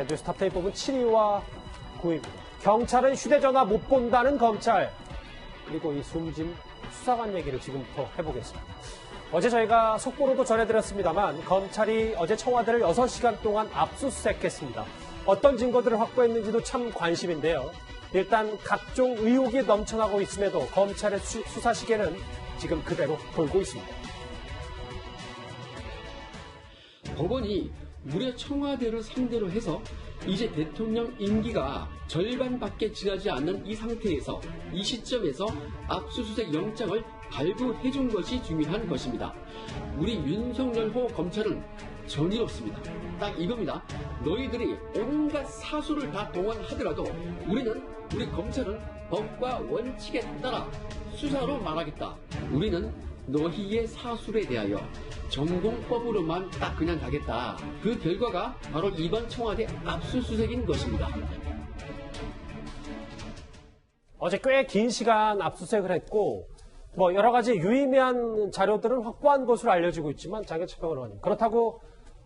뉴스 탑10 뽑은 7위와 9위입니다. 경찰은 휴대전화 못 본다는 검찰. 그리고 이 숨진 수사관 얘기를 지금부터 해보겠습니다. 어제 저희가 속보로도 전해드렸습니다만 검찰이 어제 청와대를 6시간 동안 압수수색했습니다. 어떤 증거들을 확보했는지도 참 관심인데요. 일단 각종 의혹이 넘쳐나고 있음에도 검찰의 수사 시계는 지금 그대로 돌고 있습니다. 법원이 무려 청와대를 상대로 해서 이제 대통령 임기가 절반밖에 지나지 않는 이 상태에서 이 시점에서 압수수색 영장을 발부해준 것이 중요한 것입니다. 우리 윤석열호 검찰은 정의롭습니다. 딱 이겁니다. 너희들이 온갖 사수를 다 동원하더라도 우리 검찰은 법과 원칙에 따라 수사로 말하겠다. 우리는 너희의 사술에 대하여 전공법으로만 딱 그냥 가겠다. 그 결과가 바로 이번 청와대 압수수색인 것입니다. 어제 꽤 긴 시간 압수수색을 했고 여러 가지 유의미한 자료들은 확보한 것으로 알려지고 있지만 장경철 의원님, 그렇다고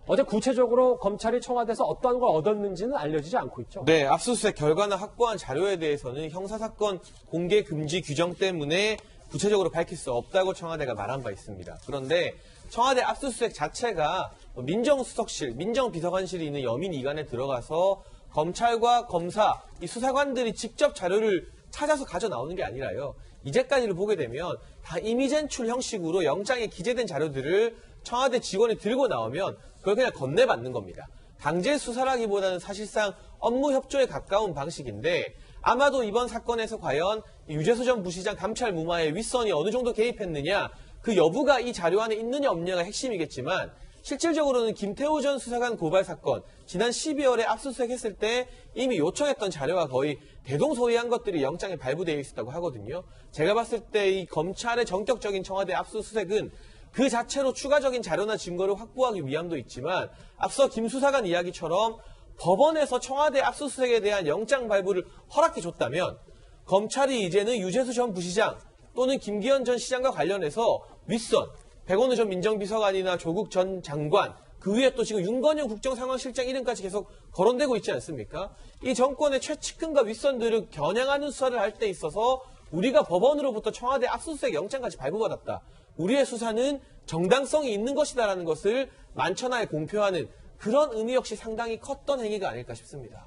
어제 구체적으로 검찰이 청와대에서 어떠한 걸 얻었는지는 알려지지 않고 있죠. 네, 압수수색 결과나 확보한 자료에 대해서는 형사사건 공개 금지 규정 때문에 구체적으로 밝힐 수 없다고 청와대가 말한 바 있습니다. 그런데 청와대 압수수색 자체가 민정수석실, 민정비서관실이 있는 여민 이관에 들어가서 검찰과 검사, 이 수사관들이 직접 자료를 찾아서 가져 나오는 게 아니라요. 이제까지를 보게 되면 다 이미 제출 형식으로 영장에 기재된 자료들을 청와대 직원이 들고 나오면 그걸 그냥 건네받는 겁니다. 강제 수사라기보다는 사실상 업무 협조에 가까운 방식인데 아마도 이번 사건에서 과연 유재수 전 부시장 감찰 무마에 윗선이 어느 정도 개입했느냐, 그 여부가 이 자료 안에 있느냐 없느냐가 핵심이겠지만 실질적으로는 김태우 전 수사관 고발 사건 지난 12월에 압수수색했을 때 이미 요청했던 자료가 거의 대동소이한 것들이 영장에 발부되어 있었다고 하거든요. 제가 봤을 때 이 검찰의 전격적인 청와대 압수수색은 그 자체로 추가적인 자료나 증거를 확보하기 위함도 있지만 앞서 김 수사관 이야기처럼 법원에서 청와대 압수수색에 대한 영장 발부를 허락해줬다면 검찰이 이제는 유재수 전 부시장 또는 김기현 전 시장과 관련해서 윗선, 백원우 전 민정비서관이나 조국 전 장관, 그 위에 또 지금 윤건영 국정상황실장 이름까지 계속 거론되고 있지 않습니까? 이 정권의 최측근과 윗선들을 겨냥하는 수사를 할 때 있어서 우리가 법원으로부터 청와대 압수수색 영장까지 발부받았다. 우리의 수사는 정당성이 있는 것이다라는 것을 만천하에 공표하는 그런 의미 역시 상당히 컸던 행위가 아닐까 싶습니다.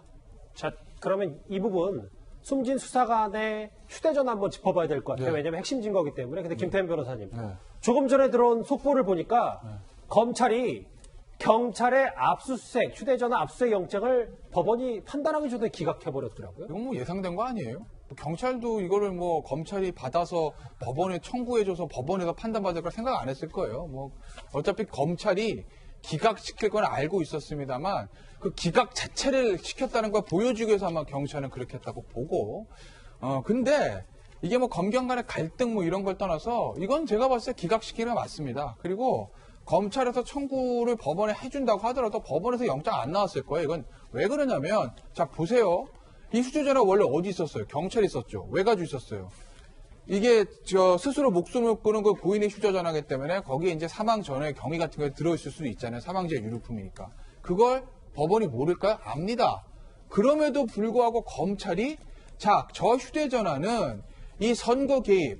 자, 그러면 이 부분 숨진 수사관의 휴대전화 한번 짚어봐야 될 것 같아요. 네. 왜냐하면 핵심 증거이기 때문에. 근데 김태현 변호사님, 조금 전에 들어온 속보를 보니까 검찰이 경찰의 압수수색, 휴대전화 압수수색 영장을 법원이 판단하기 전에 기각해버렸더라고요. 이건 뭐 예상된 거 아니에요? 경찰도 이거를 뭐 검찰이 받아서 법원에 청구해줘서 법원에서 판단받을 걸 생각 안 했을 거예요. 뭐 어차피 검찰이 기각시킬 건 알고 있었습니다만 그 기각 자체를 시켰다는 걸 보여주기 위해서 아마 경찰은 그렇게 했다고 보고 근데 이게 뭐 검경 간의 갈등 뭐 이런 걸 떠나서 이건 제가 봤을 때 기각시키는 게 맞습니다. 그리고 검찰에서 청구를 법원에 해준다고 하더라도 법원에서 영장 안 나왔을 거예요. 이건 왜 그러냐면 자 보세요. 이 휴대전화 원래 어디 있었어요? 경찰에 있었죠. 왜 가지고 있었어요? 이게 스스로 목숨을 끊은 그 고인의 휴대전화이기 때문에 거기에 이제 사망 전에 경위 같은 게 들어있을 수도 있잖아요. 사망자의 유류품이니까. 그걸 법원이 모를까요? 압니다. 그럼에도 불구하고 검찰이 자, 저 휴대전화는 이 선거 개입,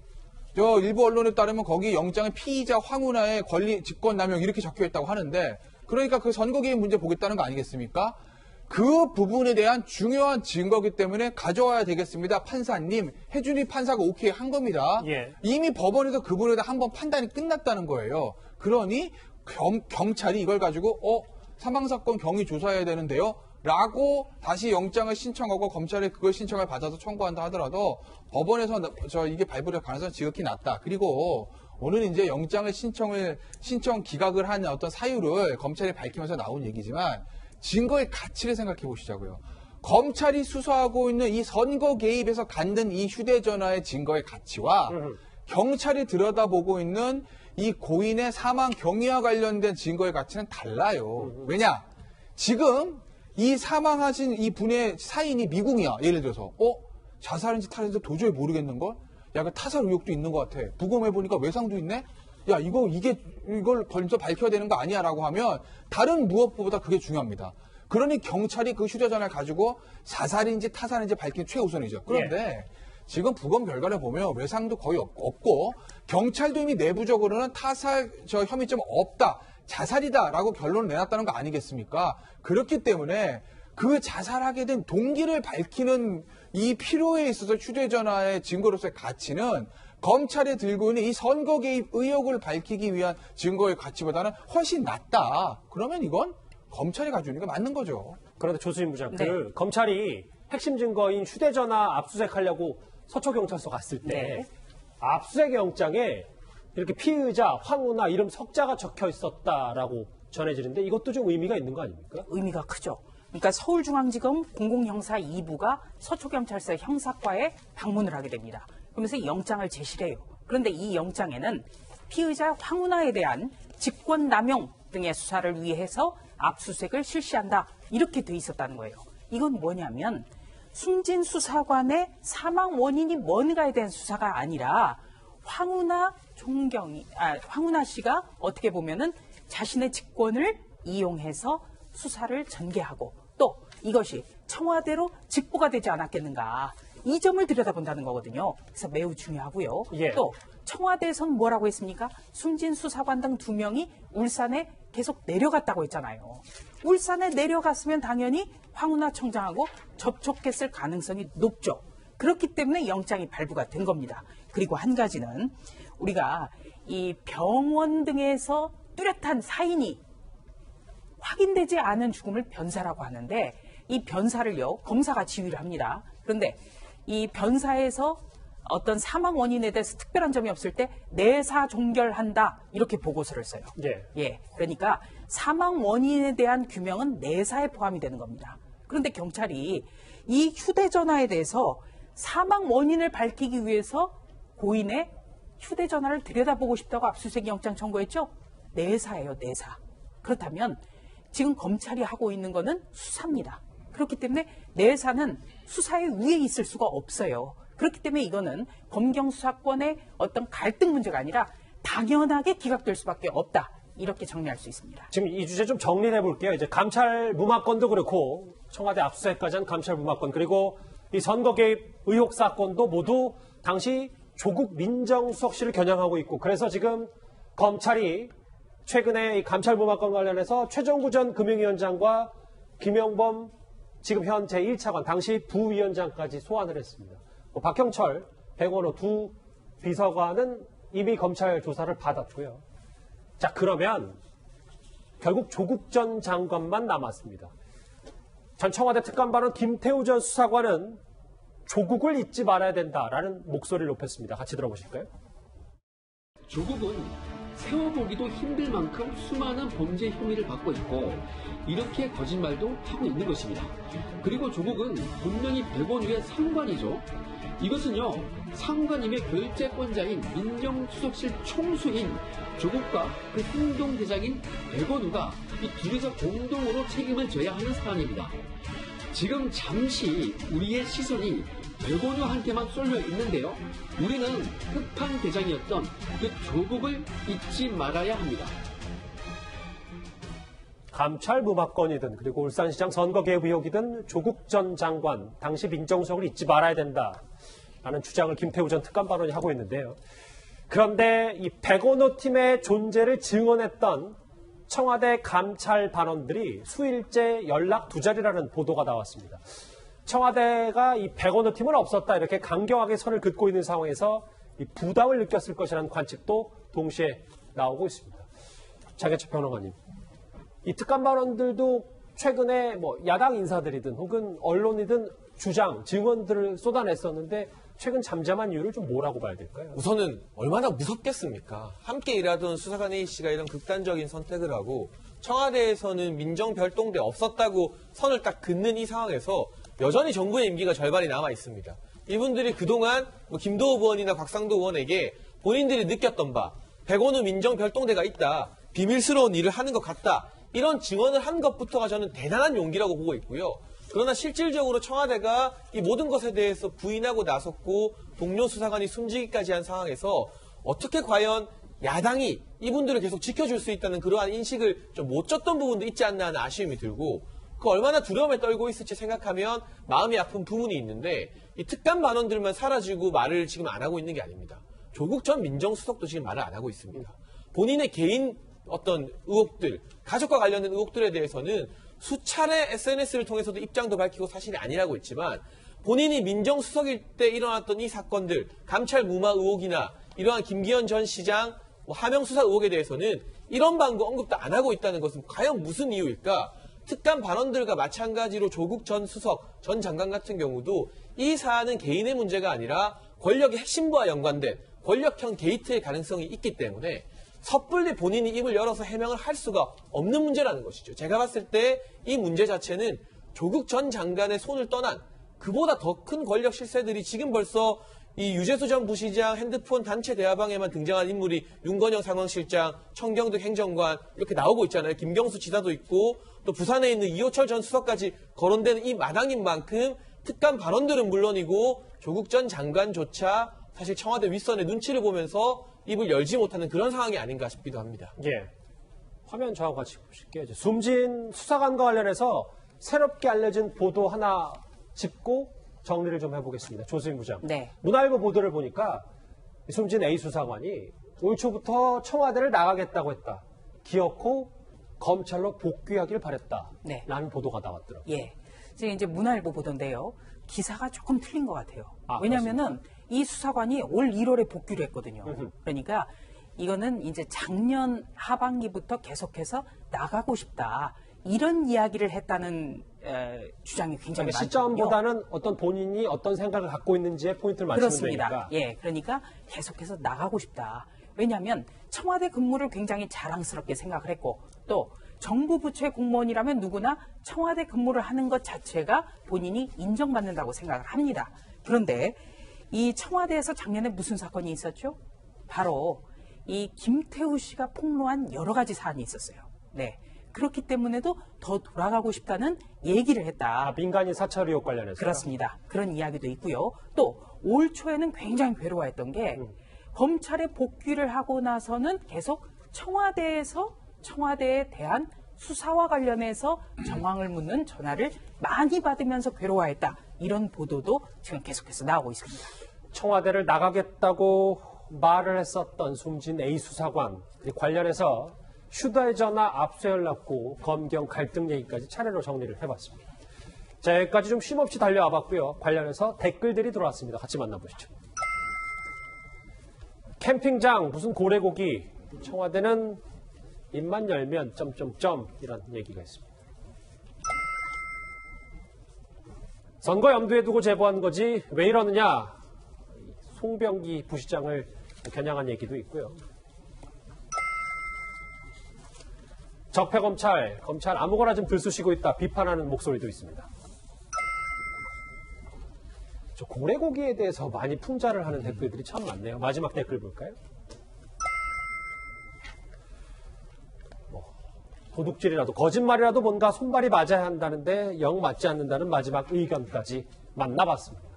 일부 언론에 따르면 거기 영장에 피의자 황운하의 권리 직권남용 이렇게 적혀 있다고 하는데 그러니까 그 선거 개입 문제 보겠다는 거 아니겠습니까? 그 부분에 대한 중요한 증거기 때문에 가져와야 되겠습니다. 판사님, 혜준이 판사가 오케이 한 겁니다. 예. 이미 법원에서 그 부분에 대한 한번 판단이 끝났다는 거예요. 그러니 경찰이 이걸 가지고 사망사건 경위 조사해야 되는데요. 라고 다시 영장을 신청하고 검찰에 그걸 신청을 받아서 청구한다 하더라도 법원에서 이게 발부될 가능성이 지극히 낮다. 그리고 오늘 이제 영장을 신청 기각을 한 어떤 사유를 검찰이 밝히면서 나온 얘기지만 증거의 가치를 생각해 보시자고요. 검찰이 수사하고 있는 이 선거 개입에서 갖는 이 휴대전화의 증거의 가치와 경찰이 들여다보고 있는 이 고인의 사망 경위와 관련된 증거의 가치는 달라요. 왜냐? 지금 이 사망하신 이 분의 사인이 미궁이야. 예를 들어서 자살인지 탈인지 도저히 모르겠는걸? 야, 그 타살 의혹도 있는 것 같아. 부검해보니까 외상도 있네? 야, 이걸 벌써 밝혀야 되는 거 아니야? 라고 하면 다른 무엇보다 그게 중요합니다. 그러니 경찰이 그 휴대전화를 가지고 사살인지 타살인지 밝히는 최우선이죠. 그런데 지금 부검 결과를 보면 외상도 거의 없고 경찰도 이미 내부적으로는 타살 혐의점 없다, 자살이다라고 결론을 내놨다는 거 아니겠습니까? 그렇기 때문에 그 자살하게 된 동기를 밝히는 이 필요에 있어서 휴대전화의 증거로서의 가치는 검찰이 들고 있는 이 선거 개입 의혹을 밝히기 위한 증거의 가치보다는 훨씬 낮다. 그러면 이건 검찰이 가지고 있는 게 맞는 거죠. 그런데 조수진 부장, 네. 검찰이 핵심 증거인 휴대전화 압수수색하려고 서초경찰서 갔을 때 네. 압수수색 영장에 이렇게 피의자 황우나 이름 석자가 적혀 있었다라고 전해지는데 이것도 좀 의미가 있는 거 아닙니까? 의미가 크죠. 그러니까 서울중앙지검 공공형사 2부가 서초경찰서 형사과에 방문을 하게 됩니다. 그러면서 영장을 제시를 해요. 그런데 이 영장에는 피의자 황운하에 대한 직권남용 등의 수사를 위해서 압수수색을 실시한다. 이렇게 돼 있었다는 거예요. 이건 뭐냐면 숨진 수사관의 사망 원인이 뭔가에 대한 수사가 아니라 황운하 씨가 어떻게 보면은 자신의 직권을 이용해서 수사를 전개하고 또 이것이 청와대로 직보가 되지 않았겠는가. 이 점을 들여다본다는 거거든요. 그래서 매우 중요하고요. 예. 또 청와대에서는 뭐라고 했습니까? 숨진 수사관 등 2명이 울산에 계속 내려갔다고 했잖아요. 울산에 내려갔으면 당연히 황운하 청장하고 접촉했을 가능성이 높죠. 그렇기 때문에 영장이 발부가 된 겁니다. 그리고 한 가지는 우리가 이 병원 등에서 뚜렷한 사인이 확인되지 않은 죽음을 변사라고 하는데 이 변사를요 검사가 지휘를 합니다. 그런데 이 변사에서 어떤 사망 원인에 대해서 특별한 점이 없을 때 내사 종결한다 이렇게 보고서를 써요. 예. 그러니까 사망 원인에 대한 규명은 내사에 포함이 되는 겁니다. 그런데 경찰이 이 휴대전화에 대해서 사망 원인을 밝히기 위해서 고인의 휴대전화를 들여다보고 싶다고 압수수색 영장 청구했죠? 내사예요, 내사. 그렇다면 지금 검찰이 하고 있는 거는 수사입니다. 그렇기 때문에 내사는 수사의 위에 있을 수가 없어요. 그렇기 때문에 이거는 검경 수사권의 어떤 갈등 문제가 아니라 당연하게 기각될 수밖에 없다. 이렇게 정리할 수 있습니다. 지금 이 주제 좀 정리해 볼게요. 이제 감찰 무마건도 그렇고 청와대 압수수색까지 한 감찰 무마건 그리고 이 선거 개입 의혹 사건도 모두 당시 조국 민정수석실을 겨냥하고 있고 그래서 지금 검찰이 최근에 이 감찰 무마건 관련해서 최종구 전 금융위원장과 김영범 지금 현 제1차관 당시 부위원장까지 소환을 했습니다. 박형철, 백원호 두 비서관은 이미 검찰 조사를 받았고요. 자, 그러면 결국 조국 전 장관만 남았습니다. 전 청와대 특감반원 김태우 전 수사관은 조국을 잊지 말아야 된다라는 목소리를 높였습니다. 같이 들어보실까요? 조국은 세워보기도 힘들 만큼 수많은 범죄 혐의를 받고 있고 이렇게 거짓말도 하고 있는 것입니다. 그리고 조국은 분명히 백원유의 상관이죠. 이것은요, 상관임의 결재권자인 민정수석실 총수인 조국과 그 행동대장인 백원우가 이 둘이서 공동으로 책임을 져야 하는 사안입니다. 지금 잠시 우리의 시선이 백원우한테만 쏠려 있는데요. 우리는 끝판대장이었던 그 조국을 잊지 말아야 합니다. 감찰 무마건이든 그리고 울산시장 선거 개입 의혹이든 조국 전 장관 당시 민정수석을 잊지 말아야 된다라는 주장을 김태우 전 특감반원이 하고 있는데요. 그런데 이 백원호 팀의 존재를 증언했던 청와대 감찰 반원들이 수일째 연락 두자리라는 보도가 나왔습니다. 청와대가 이 백원호 팀은 없었다 이렇게 강경하게 선을 긋고 있는 상황에서 이 부담을 느꼈을 것이라는 관측도 동시에 나오고 있습니다. 장혜철 평론가님, 이 특감반원들도 최근에 뭐 야당 인사들이든 혹은 언론이든 주장, 증언들을 쏟아냈었는데 최근 잠잠한 이유를 좀 뭐라고 봐야 될까요? 우선은 얼마나 무섭겠습니까? 함께 일하던 수사관 A씨가 이런 극단적인 선택을 하고 청와대에서는 민정별동대 없었다고 선을 딱 긋는 이 상황에서 여전히 정부의 임기가 절반이 남아 있습니다. 이분들이 그동안 뭐 김도읍 의원이나 곽상도 의원에게 본인들이 느꼈던 바 백원우 민정별동대가 있다, 비밀스러운 일을 하는 것 같다, 이런 증언을 한 것부터가 저는 대단한 용기라고 보고 있고요. 그러나 실질적으로 청와대가 이 모든 것에 대해서 부인하고 나섰고 동료 수사관이 숨지기까지 한 상황에서 어떻게 과연 야당이 이분들을 계속 지켜줄 수 있다는 그러한 인식을 좀 못 줬던 부분도 있지 않나 하는 아쉬움이 들고, 그 얼마나 두려움에 떨고 있을지 생각하면 마음이 아픈 부분이 있는데 이 특감 반원들만 사라지고 말을 지금 안 하고 있는 게 아닙니다. 조국 전 민정수석도 지금 말을 안 하고 있습니다. 본인의 개인 어떤 의혹들, 가족과 관련된 의혹들에 대해서는 수차례 SNS를 통해서도 입장도 밝히고 사실이 아니라고 했지만 본인이 민정수석일 때 일어났던 이 사건들, 감찰 무마 의혹이나 이러한 김기현 전 시장 하명 수사 의혹에 대해서는 이런 방법 언급도 안 하고 있다는 것은 과연 무슨 이유일까? 특감 반원들과 마찬가지로 조국 전 수석, 전 장관 같은 경우도 이 사안은 개인의 문제가 아니라 권력의 핵심부와 연관된 권력형 게이트의 가능성이 있기 때문에 섣불리 본인이 입을 열어서 해명을 할 수가 없는 문제라는 것이죠. 제가 봤을 때 이 문제 자체는 조국 전 장관의 손을 떠난 그보다 더 큰 권력 실세들이 지금 벌써 이 유재수 전 부시장 핸드폰 단체 대화방에만 등장한 인물이 윤건영 상황실장, 청경득 행정관 이렇게 나오고 있잖아요. 김경수 지사도 있고 또 부산에 있는 이호철 전 수석까지 거론되는 이 마당인 만큼 특감 발언들은 물론이고 조국 전 장관조차 사실 청와대 윗선의 눈치를 보면서 입을 열지 못하는 그런 상황이 아닌가 싶기도 합니다. 예. 화면 저하고 같이 보실게요. 이제 숨진 수사관과 관련해서 새롭게 알려진 보도 하나 짚고 정리를 좀 해보겠습니다. 조수인 부장. 네. 문화일보 보도를 보니까 숨진 A 수사관이 올 초부터 청와대를 나가겠다고 했다. 기어코 검찰로 복귀하길 바랬다. 네. 라는 보도가 나왔더라고요. 예. 지금 이제 문화일보 보던데요. 기사가 조금 틀린 것 같아요. 아, 왜냐면은 이 수사관이 올 1월에 복귀를 했거든요. 그러니까 이거는 이제 작년 하반기부터 계속해서 나가고 싶다. 이런 이야기를 했다는 주장이 굉장히 그러니까 많거든요. 시점보다는 어떤 본인이 어떤 생각을 갖고 있는지에 포인트를 맞추면 그렇습니다. 되니까. 예, 그러니까 계속해서 나가고 싶다. 왜냐하면 청와대 근무를 굉장히 자랑스럽게 생각을 했고 또 정부 부처의 공무원이라면 누구나 청와대 근무를 하는 것 자체가 본인이 인정받는다고 생각을 합니다. 그런데 이 청와대에서 작년에 무슨 사건이 있었죠? 바로 이 김태우 씨가 폭로한 여러 가지 사안이 있었어요. 네. 그렇기 때문에도 더 돌아가고 싶다는 얘기를 했다. 민간인 사찰 의혹 관련해서. 그렇습니다. 그런 이야기도 있고요. 또 올 초에는 굉장히 괴로워했던 게 검찰에 복귀를 하고 나서는 계속 청와대에서 청와대에 대한 수사와 관련해서 정황을 묻는 전화를 많이 받으면서 괴로워했다. 이런 보도도 지금 계속해서 나오고 있습니다. 청와대를 나가겠다고 말을 했었던 숨진 A 수사관 그리고 관련해서 휴대전화 압수연락고 검경 갈등 얘기까지 차례로 정리를 해봤습니다. 자, 여기까지 좀 쉼없이 달려와 봤고요. 관련해서 댓글들이 들어왔습니다. 같이 만나보시죠. 캠핑장 무슨 고래고기 청와대는 입만 열면 점점점 이런 얘기가 있습니다. 선거 염두에 두고 제보한 거지 왜 이러느냐 송병기 부시장을 겨냥한 얘기도 있고요. 적폐검찰, 검찰 아무거나 좀 들쑤시고 있다 비판하는 목소리도 있습니다. 저 고래고기에 대해서 많이 풍자를 하는 댓글들이 참 많네요. 마지막 댓글 볼까요? 도둑질이라도 거짓말이라도 뭔가 손발이 맞아야 한다는데 영 맞지 않는다는 마지막 의견까지 만나봤습니다.